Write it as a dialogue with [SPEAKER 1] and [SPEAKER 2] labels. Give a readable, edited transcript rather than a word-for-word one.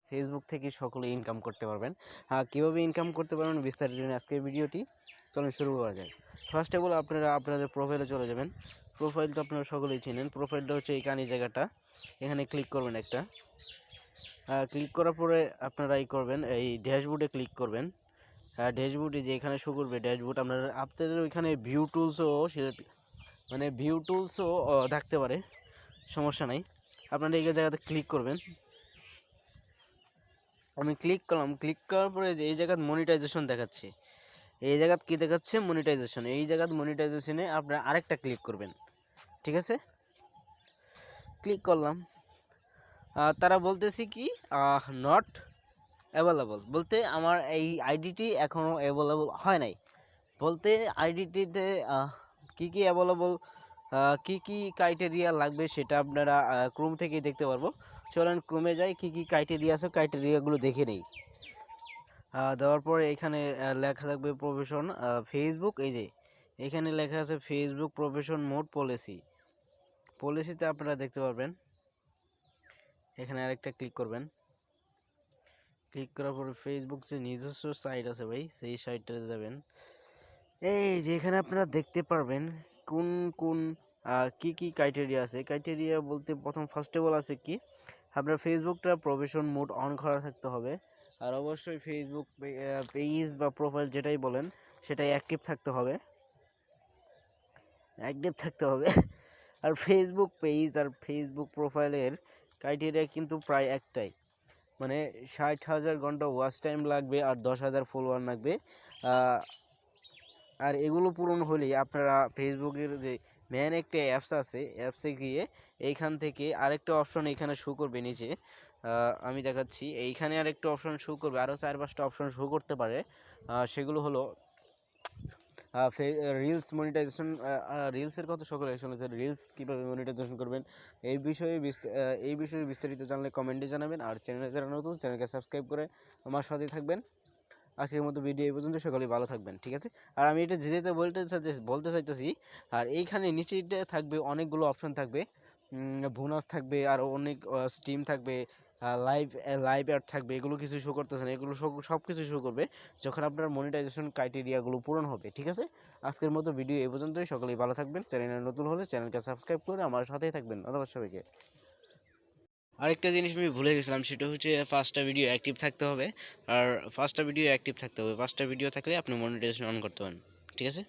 [SPEAKER 1] Facebook থেকে সকলে income করতে পারবেন। কীভাবে ইনকাম করতে পারবেন বিস্তারিত আজকের ভিডিওটি, চলুন শুরু করা যায়। ফার্স্ট অফ অল আপনারা আপনাদের প্রোফাইলে চলে যাবেন। প্রোফাইল তো আপনারা সকলেই চিনেন। প্রোফাইলটা হচ্ছে এইখানে জায়গাটা, এখানে ক্লিক করবেন একটা। ক্লিক করার পরে আপনারা এই করবেন, এই ড্যাশবোর্ডে ক্লিক করবেন। ড্যাশবোর্ডে যে এখানে শো করবে ড্যাশবোর্ড, আপনাদের ওইখানে ভিউ টুলসও মানে ভিউ টুলসও থাকতে পারে, সমস্যা নাই। আপনারা এই জায়গাতে ক্লিক করবেন। আমি ক্লিক করলাম। ক্লিক করার পরে যে এই জায়গায় মনিটাইজেশন দেখাচ্ছে, এই জায়গাত কি দেখাচ্ছে মনিটাইজেশন, এই জায়গাত মনিটাইজেশনে আপনারা আরেকটা ক্লিক করবেন। ঠিক আছে, ক্লিক করলাম। তারা বলতেছি কি নট অ্যাভেলেবল, বলতে আমার এই আইডিটি এখনও অ্যাভেলেবল হয় নাই। বলতে আইডিটিতে কী কী অ্যাভেলেবল, কী কী ক্রাইটেরিয়া লাগবে সেটা আপনারা ক্রোম থেকেই দেখতে পারবো। চলেন ক্রোমে যাই, কী কী ক্রাইটেরিয়া আছে ক্রাইটেরিয়াগুলো দেখে নেই। দেওয়ার পরে এখানে লেখা থাকবে প্রফেশন ফেসবুক। এই যে এখানে লেখা আছে ফেসবুক প্রফেশন মোড পলিসিতে আপনারা দেখতে পারবেন। এখানে আরেকটা ক্লিক করবেন। ক্লিক করার পরে ফেসবুক যে নিজস্ব সাইট আছে ভাই, সেই সাইটটাতে যাবেন। এই যে এখানে আপনারা দেখতে পারবেন কোন কোন কি কি ক্রাইটেরিয়া আছে। ক্রাইটেরিয়া বলতে প্রথম ফার্স্ট অফ অল আছে কি, আপনার ফেসবুকটা প্রফেশন মোড অন করা থাকতে হবে। আর অবশ্যই ফেসবুক পেজ বা প্রোফাইল যেটাই বলেন সেটাই অ্যাক্টিভ থাকতে হবে, আর ফেসবুক পেজ আর ফেসবুক প্রোফাইলের ক্রাইটেরিয়া কিন্তু প্রায় একটাই, মানে 60,000 ঘন্টা ওয়াচ টাইম লাগবে আর 10,000 ফলোয়ার লাগবে। আর এগুলো পূরণ হলেই আপনারা ফেসবুকের যে মেন একটা অ্যাপস আছে, অ্যাপসে গিয়ে এইখান থেকে আরেকটা অপশন এখানে শো করবে নিচে, আমি দেখাচ্ছি। এইখানে আরেকটা অপশন শো করবে, আরও 4-5টা অপশন শো করতে পারে। সেগুলো হলো রিলস মনিটাইজেশন। রিলসের কথা সকলে শুনেছেন, রিলস কীভাবে মনিটাইজেশন করবেন এই বিষয়ে বিস্তারিত জানলে কমেন্টে জানাবেন। আর চ্যানেলে যারা নতুন, চ্যানেলকে সাবস্ক্রাইব করে আমার সাথে থাকবেন। আজকের মতো ভিডিও এই পর্যন্ত, সকলেই ভালো থাকবেন। ঠিক আছে, আর আমি এটা যেতে বলতে চাইতেছি, আর এইখানে নিচে থাকবে অনেকগুলো অপশন থাকবে, বোনাস থাকবে, আর অনেক স্টিম থাকবে, লাইভ অ্যাড থাকবে। এগুলো কিছু শো করতেছে না, এগুলো সব কিছু শো করবে যখন আপনার মনিটাইজেশন ক্রাইটেরিয়াগুলো পূরণ হবে। ঠিক আছে, আজকের মতো ভিডিও এই পর্যন্তই। সকলেই ভালো থাকবেন। চ্যানেলে নতুন হলে চ্যানেলকে সাবস্ক্রাইব করে আমার সাথেই থাকবেন। ধন্যবাদ সবাইকে। আরেকটা জিনিস আমি ভুলে গেছিলাম, সেটা হচ্ছে 5টা ভিডিও অ্যাক্টিভ থাকতে হবে। আর 5টা ভিডিও থাকলে আপনি মনিটাইজেশন অন করতে পারেন। ঠিক আছে।